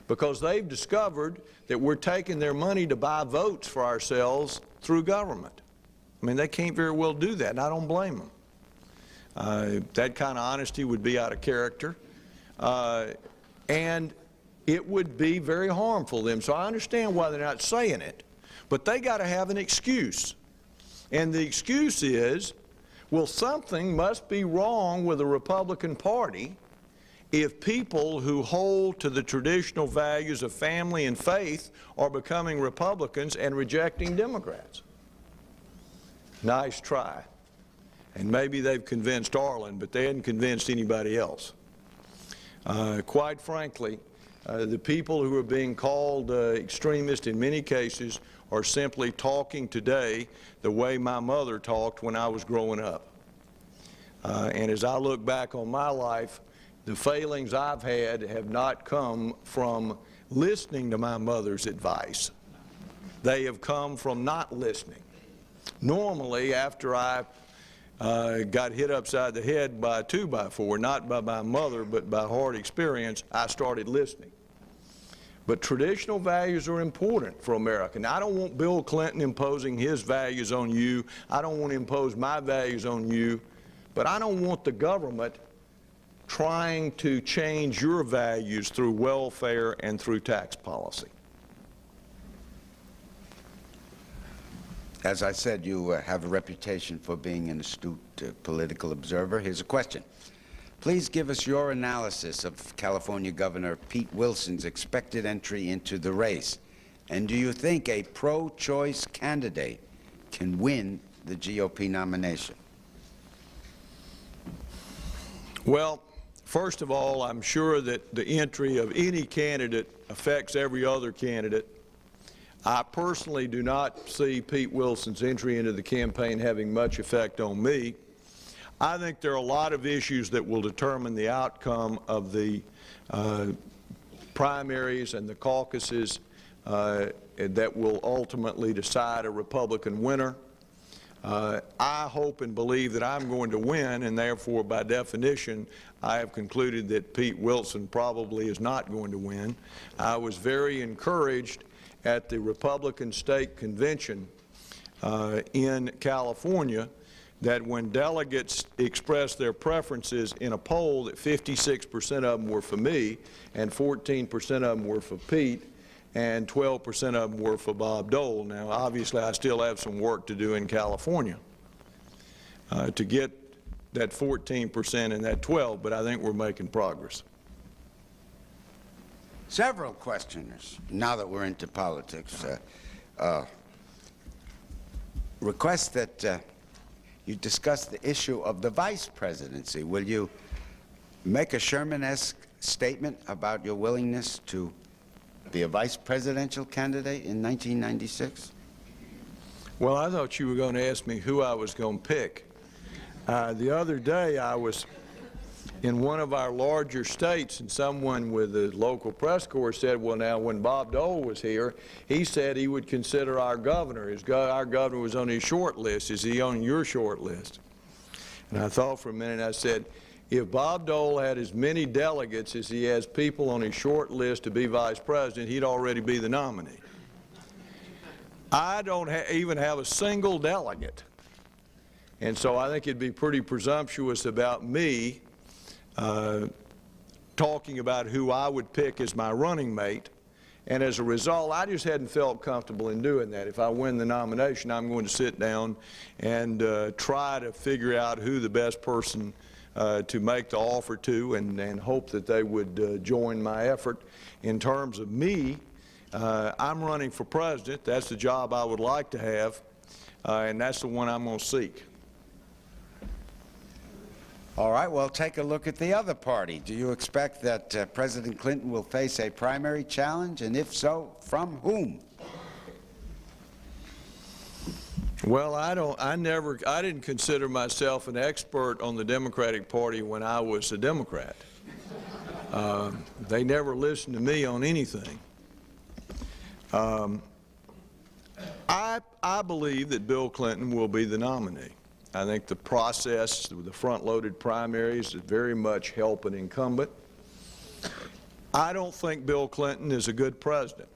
S2: because they've discovered that we're taking their money to buy votes for ourselves through government. I mean, they can't very well do that, and I don't blame them. That kind of honesty would be out of character, and it would be very harmful to them. So I understand why they're not saying it, but they got to have an excuse. And the excuse is, well, something must be wrong with the Republican Party if people who hold to the traditional values of family and faith are becoming Republicans and rejecting Democrats. Nice try. And maybe they've convinced Arlen, but they hadn't convinced anybody else. Quite frankly, the people who are being called extremists in many cases are simply talking today the way my mother talked when I was growing up. And as I look back on my life, the failings I've had have not come from listening to my mother's advice. They have come from not listening. Normally, after I got hit upside the head by a 2x4, not by my mother, but by hard experience, I started listening. But traditional values are important for America. Now, I don't want Bill Clinton imposing his values on you. I don't want to impose my values on you. But I don't want the government trying to change your values through welfare and through tax policy.
S1: As I said, you have a reputation for being an astute political observer. Here's a question. Please give us your analysis of California Governor Pete Wilson's expected entry into the race. And do you think a pro-choice candidate can win the GOP nomination?
S2: Well, first of all, I'm sure that the entry of any candidate affects every other candidate. I personally do not see Pete Wilson's entry into the campaign having much effect on me. I think there are a lot of issues that will determine the outcome of the primaries and the caucuses that will ultimately decide a Republican winner. I hope and believe that I'm going to win, and therefore, by definition, I have concluded that Pete Wilson probably is not going to win. I was very encouraged at the Republican State Convention in California that when delegates expressed their preferences in a poll, that 56% of them were for me, and 14% of them were for Pete, and 12% of them were for Bob Dole. Now, obviously, I still have some work to do in California to get that 14% and that 12%, but I think we're making progress.
S1: Several questioners, now that we're into politics, request that you discuss the issue of the vice presidency. Will you make a Sherman-esque statement about your willingness to be a vice presidential candidate in 1996?
S2: Well, I thought you were going to ask me who I was going to pick. The other day I was in one of our larger states, and someone with the local press corps said, well, now, when Bob Dole was here, he said he would consider our governor. Our governor was on his short list. Is he on your short list? And I thought for a minute, and I said, if Bob Dole had as many delegates as he has people on his short list to be vice president, he'd already be the nominee. I don't even have a single delegate. And so I think it'd be pretty presumptuous about me talking about who I would pick as my running mate. And as a result, I just hadn't felt comfortable in doing that. If I win the nomination, I'm going to sit down and try to figure out who the best person to make the offer to, and hope that they would join my effort. In terms of me, I'm running for president. That's the job I would like to have, and that's the one I'm going to seek.
S1: All right, well, take a look at the other party. Do you expect that President Clinton will face a primary challenge, and if so, from whom?
S2: Well, I didn't consider myself an expert on the Democratic Party when I was a Democrat. They never listened to me on anything. I believe that Bill Clinton will be the nominee. I think the process, the front-loaded primaries, is very much help an incumbent. I don't think Bill Clinton is a good president,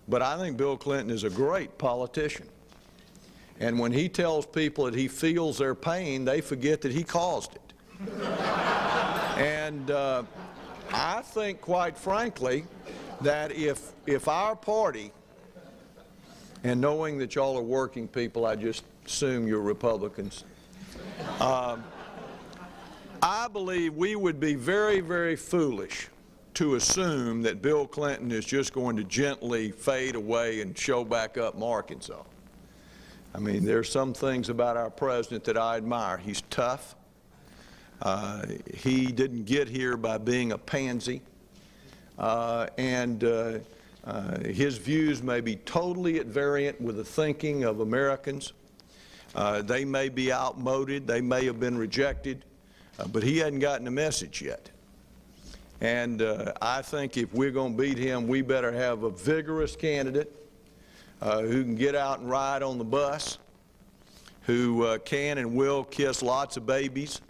S2: but I think Bill Clinton is a great politician. And when he tells people that he feels their pain, they forget that he caused it. And I think, quite frankly, that if our party, and knowing that y'all are working people, I just assume you're Republicans, I believe we would be very, very foolish to assume that Bill Clinton is just going to gently fade away and show back up in Arkansas. I mean, there's some things about our president that I admire. He's tough. He didn't get here by being a pansy. His views may be totally at variant with the thinking of Americans. They may be outmoded. They may have been rejected. But he hadn't gotten the message yet. And I think if we're going to beat him, we better have a vigorous candidate who can get out and ride on the bus, who can and will kiss lots of babies,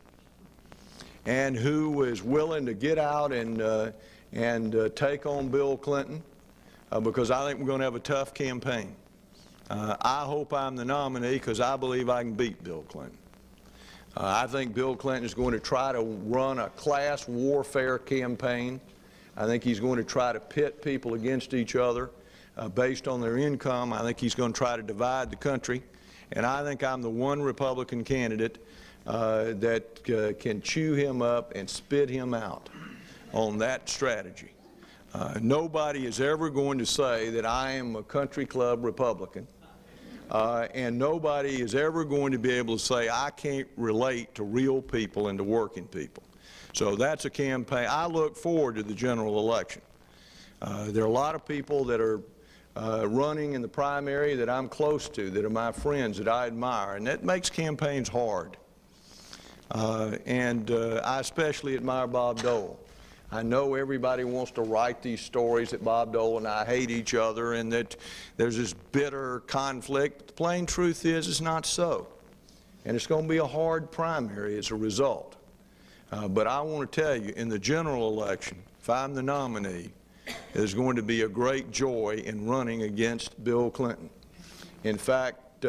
S2: and who is willing to get out and take on Bill Clinton, because I think we're going to have a tough campaign. I hope I'm the nominee because I believe I can beat Bill Clinton. I think Bill Clinton is going to try to run a class warfare campaign. I think he's going to try to pit people against each other based on their income. I think he's going to try to divide the country. And I think I'm the one Republican candidate that can chew him up and spit him out on that strategy. Nobody is ever going to say that I am a country club Republican. And nobody is ever going to be able to say I can't relate to real people and to working people. So that's a campaign. I look forward to the general election. There are a lot of people that are running in the primary that I'm close to, that are my friends, that I admire, and that makes campaigns hard. I especially admire Bob Dole. I know everybody wants to write these stories that Bob Dole and I hate each other and that there's this bitter conflict. The plain truth is it's not so. And it's going to be a hard primary as a result. But I want to tell you, in the general election, if I'm the nominee, there's going to be a great joy in running against Bill Clinton. In fact,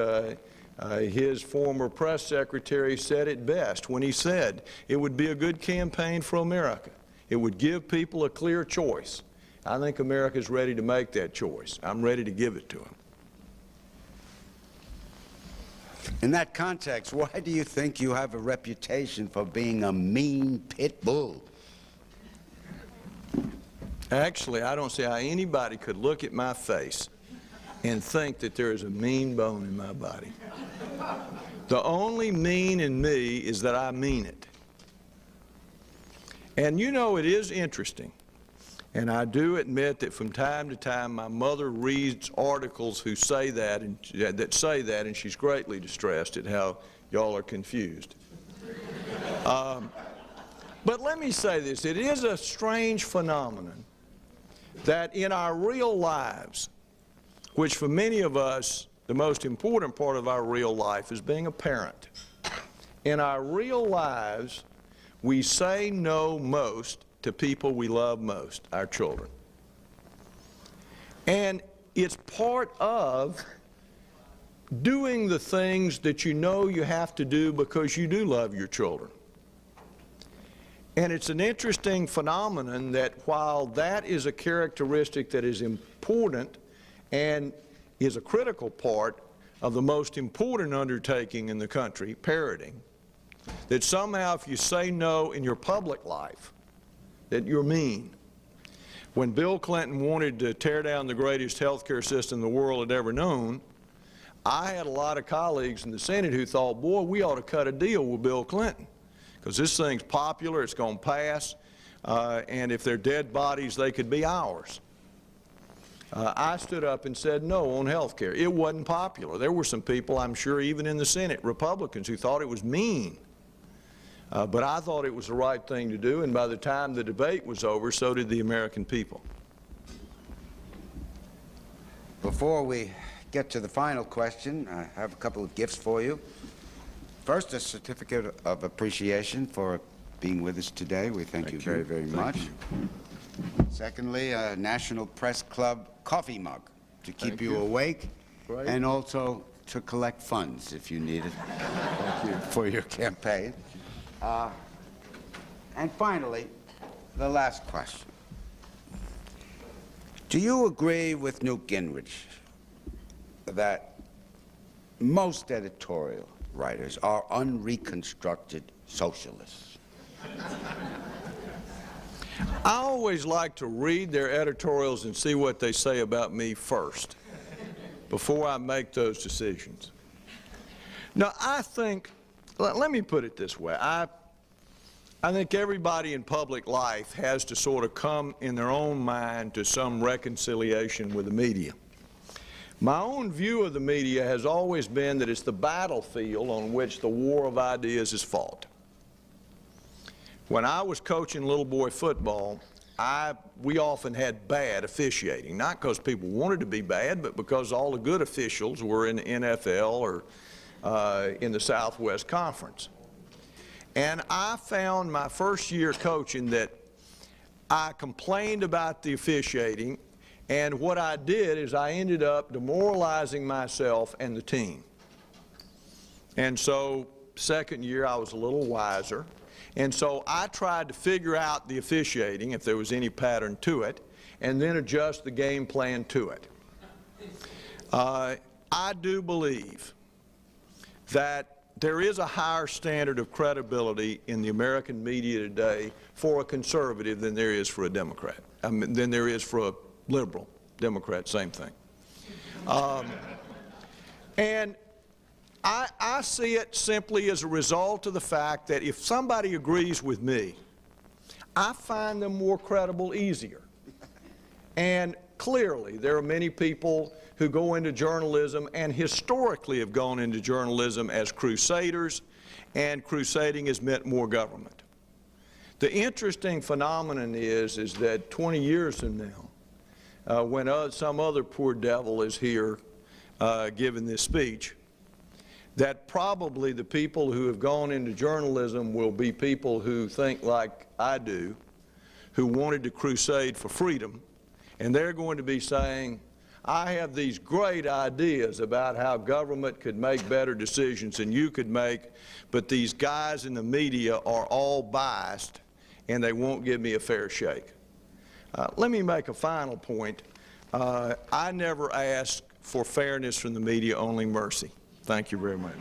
S2: his former press secretary said it best when he said it would be a good campaign for America. It would give people a clear choice. I think America's ready to make that choice. I'm ready to give it to them.
S1: In that context, why do you think you have a reputation for being a mean pit bull?
S2: Actually, I don't see how anybody could look at my face and think that there is a mean bone in my body. The only mean in me is that I mean it. And you know, it is interesting, and I do admit that from time to time my mother reads articles who say that, and she's greatly distressed at how y'all are confused. But let me say this, it is a strange phenomenon that in our real lives, which for many of us, the most important part of our real life is being a parent. In our real lives, we say no most to people we love most, our children. And it's part of doing the things that you know you have to do because you do love your children. And it's an interesting phenomenon that while that is a characteristic that is important and is a critical part of the most important undertaking in the country, parenting, that somehow if you say no in your public life, that you're mean. When Bill Clinton wanted to tear down the greatest health care system the world had ever known, I had a lot of colleagues in the Senate who thought, boy, we ought to cut a deal with Bill Clinton because this thing's popular, it's going to pass, and if they're dead bodies, they could be ours. I stood up and said no on health care. It wasn't popular. There were some people, I'm sure, even in the Senate, Republicans, who thought it was mean. But I thought it was the right thing to do, and by the time the debate was over, so did the American people.
S1: Before we get to the final question, I have a couple of gifts for you. First, a certificate of appreciation for being with us today. We thank you very, very much. Secondly, a National Press Club coffee mug to keep you awake and also to collect funds if you need it for your campaign. And finally, the last question. Do you agree with Newt Gingrich that most editorial writers are unreconstructed socialists?
S2: I always like to read their editorials and see what they say about me first before I make those decisions. Now, I think, let me put it this way. I think everybody in public life has to sort of come in their own mind to some reconciliation with the media. My own view of the media has always been that it's the battlefield on which the war of ideas is fought. When I was coaching little boy football, we often had bad officiating, not because people wanted to be bad, but because all the good officials were in the NFL or in the Southwest Conference. And I found my first year coaching that I complained about the officiating, and what I did is I ended up demoralizing myself and the team. And so second year I was a little wiser, and so I tried to figure out the officiating, if there was any pattern to it, and then adjust the game plan to it. I do believe that there is a higher standard of credibility in the American media today for a conservative than there is for a Democrat, than there is for a liberal. Democrat, same thing. And I see it simply as a result of the fact that if somebody agrees with me, I find them more credible easier. And clearly, there are many people who go into journalism and historically have gone into journalism as crusaders, and crusading has meant more government. The interesting phenomenon is that 20 years from now, when some other poor devil is here giving this speech, that probably the people who have gone into journalism will be people who think like I do, who wanted to crusade for freedom, and they're going to be saying, I have these great ideas about how government could make better decisions than you could make, but these guys in the media are all biased and they won't give me a fair shake. Let me make a final point. I never ask for fairness from the media, only mercy. Thank you very much.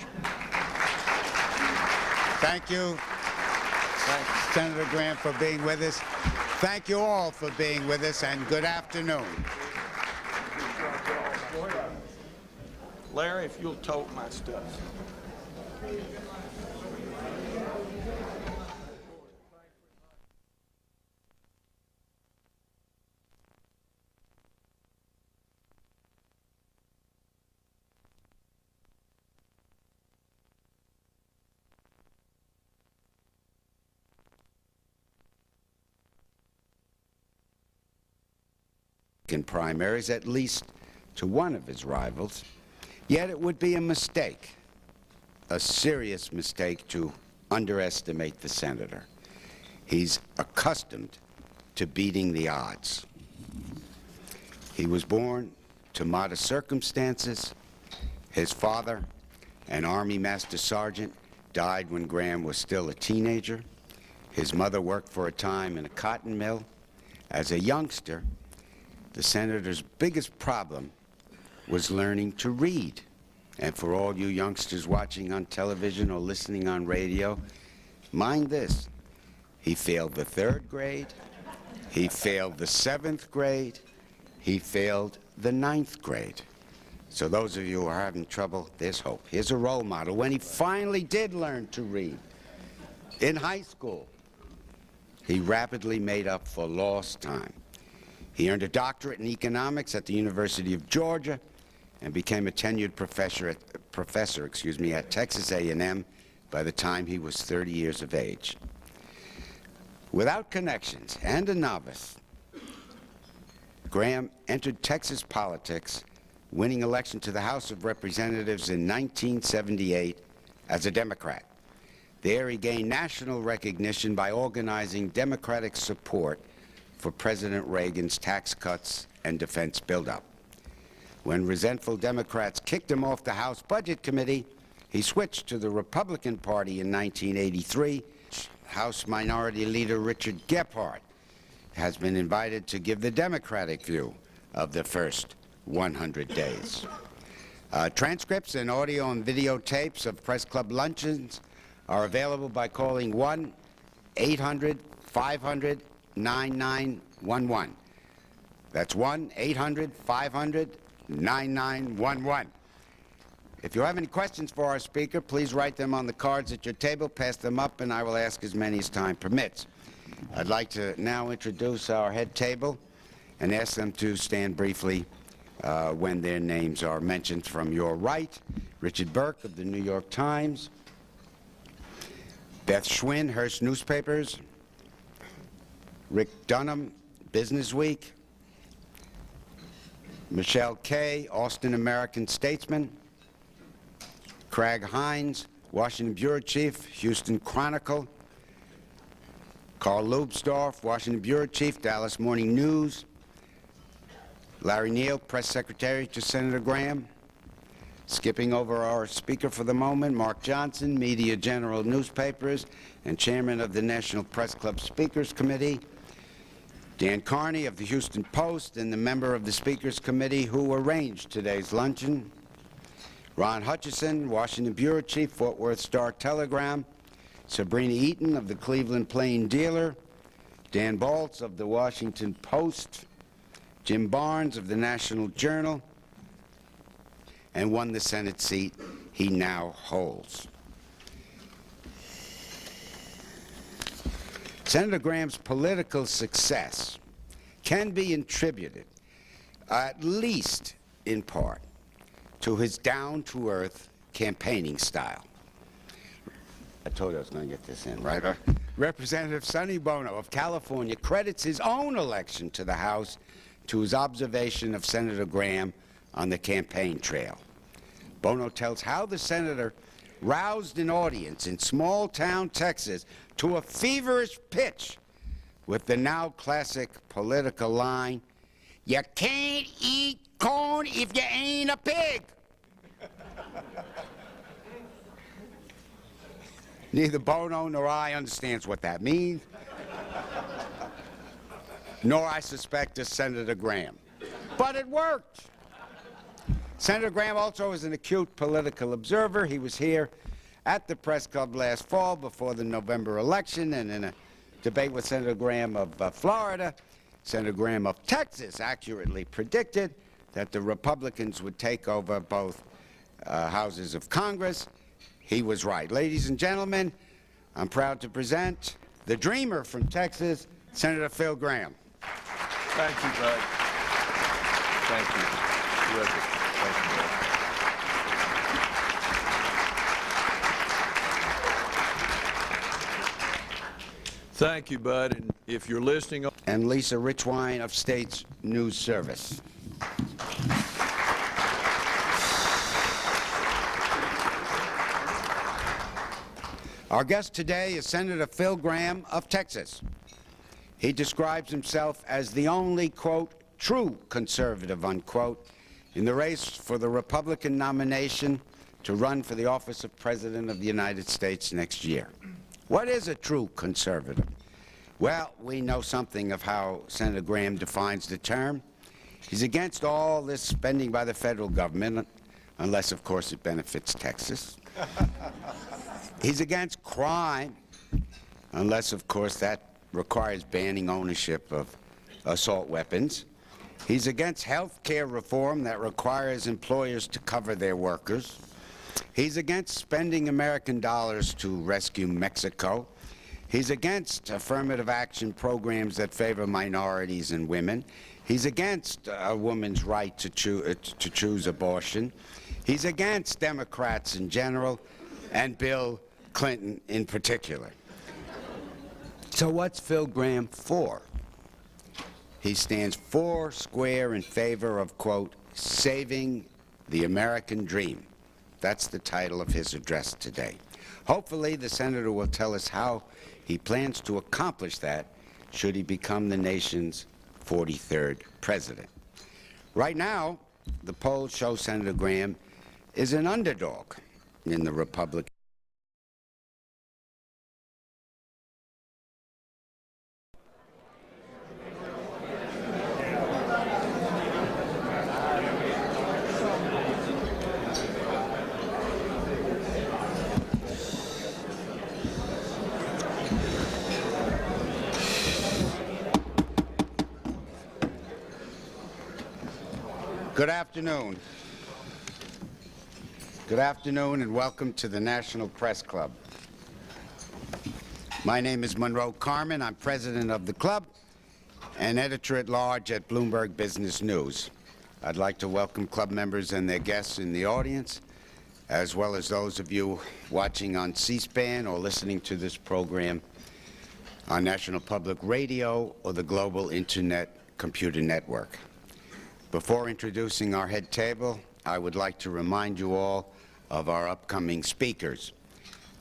S1: Thank you, Senator Gramm, for being with us. Thank you all for being with us, and good afternoon.
S2: Larry, if you'll tote my stuff.
S1: In primaries, at least to one of his rivals, yet it would be a mistake, a serious mistake, to underestimate the senator. He's accustomed to beating the odds. He was born to modest circumstances. His father, an Army Master Sergeant, died when Gramm was still a teenager. His mother worked for a time in a cotton mill. As a youngster, the senator's biggest problem was learning to read. And for all you youngsters watching on television or listening on radio, mind this: he failed the 3rd grade, he failed the 7th grade, he failed the 9th grade. So those of you who are having trouble, there's hope. Here's a role model. When he finally did learn to read in high school, he rapidly made up for lost time. He earned a doctorate in economics at the University of Georgia and became a tenured professor at Texas A&M by the time he was 30 years of age. Without connections and a novice, Gramm entered Texas politics, winning election to the House of Representatives in 1978 as a Democrat. There he gained national recognition by organizing Democratic support for President Reagan's tax cuts and defense buildup. When resentful Democrats kicked him off the House Budget Committee, he switched to the Republican Party in 1983. House Minority Leader Richard Gephardt has been invited to give the Democratic view of the first 100 days. Transcripts and audio and videotapes of Press Club luncheons are available by calling 1-800-500-9911. That's 1-800-500-9911. If you have any questions for our speaker, please write them on the cards at your table, pass them up, and I will ask as many as time permits. I'd like to now introduce our head table and ask them to stand briefly when their names are mentioned. From your right, Richard Burke of the New York Times, Beth Schwinn, Hearst Newspapers, Rick Dunham, Business Week, Michelle Kay, Austin American Statesman, Craig Hines, Washington Bureau Chief, Houston Chronicle, Carl Lubsdorff, Washington Bureau Chief, Dallas Morning News, Larry Neal, Press Secretary to Senator Gramm. Skipping over our speaker for the moment, Mark Johnson, Media General Newspapers and Chairman of the National Press Club Speakers Committee, Dan Carney of the Houston Post and the member of the Speakers Committee who arranged today's luncheon, Ron Hutchison, Washington Bureau Chief, Fort Worth Star-Telegram, Sabrina Eaton of the Cleveland Plain Dealer, Dan Baltz of the Washington Post, Jim Barnes of the National Journal, and won the Senate seat he now holds. Senator Gramm's political success can be attributed, at least in part, to his down-to-earth campaigning style. I told you I was going to get this in, right? Representative Sonny Bono of California credits his own election to the House to his observation of Senator Gramm on the campaign trail. Bono tells how the senator roused an audience in small-town Texas to a feverish pitch with the now classic political line, "You can't eat corn if you ain't a pig." Neither Bono nor I understands what that means, nor I suspect does Senator Gramm. But it worked. Senator Gramm also is an acute political observer. He was here at the Press Club last fall before the November election, and in a debate with Senator Gramm of Florida, Senator Gramm of Texas accurately predicted that the Republicans would take over both houses of Congress. He was right. Ladies and gentlemen, I'm proud to present the dreamer from Texas, Senator Phil Gramm.
S2: Thank you, bud. Thank you. Terrific. Thank you, bud. Thank you, bud. And if you're listening,
S1: And Lisa Richwine of States News Service. Our guest today is Senator Phil Gramm of Texas. He describes himself as the only, quote, true conservative, unquote, in the race for the Republican nomination to run for the office of President of the United States next year. What is a true conservative? Well, we know something of how Senator Gramm defines the term. He's against all this spending by the federal government, unless, of course, it benefits Texas. He's against crime, unless, of course, that requires banning ownership of assault weapons. He's against health care reform that requires employers to cover their workers. He's against spending American dollars to rescue Mexico. He's against affirmative action programs that favor minorities and women. He's against a woman's right to choose abortion. He's against Democrats in general and Bill Clinton in particular. So what's Phil Gramm for? He stands four square in favor of, quote, saving the American dream. That's the title of his address today. Hopefully, the senator will tell us how he plans to accomplish that should he become the nation's 43rd president. Right now, the polls show Senator Gramm is an underdog in the Republican. Good afternoon. Good afternoon and welcome to the National Press Club. My name is Monroe Carmen. I'm president of the club and editor-at-large at Bloomberg Business News. I'd like to welcome club members and their guests in the audience, as well as those of you watching on C-SPAN or listening to this program on National Public Radio or the Global Internet Computer Network. Before introducing our head table, I would like to remind you all of our upcoming speakers.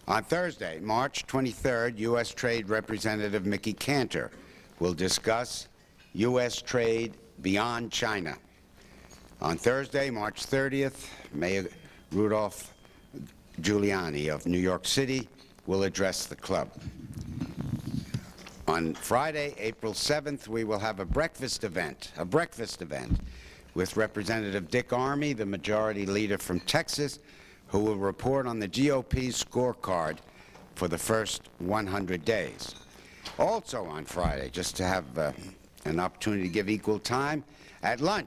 S1: On Thursday, March 23rd, U.S. Trade Representative Mickey Cantor will discuss U.S. trade beyond China. On Thursday, March 30th, Mayor Rudolph Giuliani of New York City will address the club. On Friday, April 7th, we will have a breakfast event with Representative Dick Armey, the majority leader from Texas, who will report on the GOP's scorecard for the first 100 days. Also on Friday, just to have an opportunity to give equal time, at lunch,